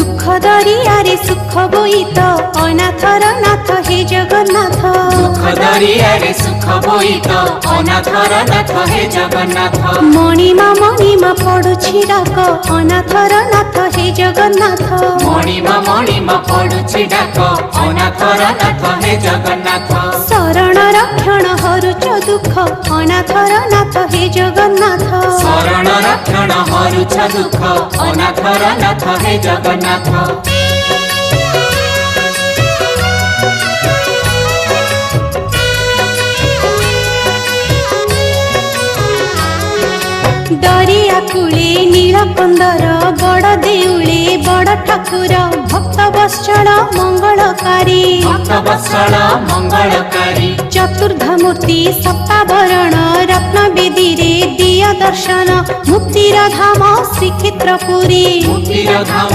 दुख दरियारे सुख बोईत अनाथर नाथ हे जगन्नाथ। दुख दरियारे सुख बोईत अनाथर नाथ हे जगन्नाथ। मणिमा पडुछि डाक अनाथर नाथ हे जगन्नाथ। मणिमा पडुछि डाक अनाथर नाथ हे जगन्नाथ। शरण रक्षण हरुच दुख अनाथर नाथ हे जगन्नाथ। शरण रक्षण हरुच दुख अनाथर नाथ हे जगन्नाथ। दरिया कूले नीलकंदर बड़ देउले बड़ ठाकुर भक्त वत्सल मंगलकारी। भक्त वत्सल मंगलकारी। चतुर्धमूर्ति सप्तावरण रत्न बेदी रे दिय दर्शन मुक्तिर धाम श्रीक्षेत्रपुरी। मुक्तिर धाम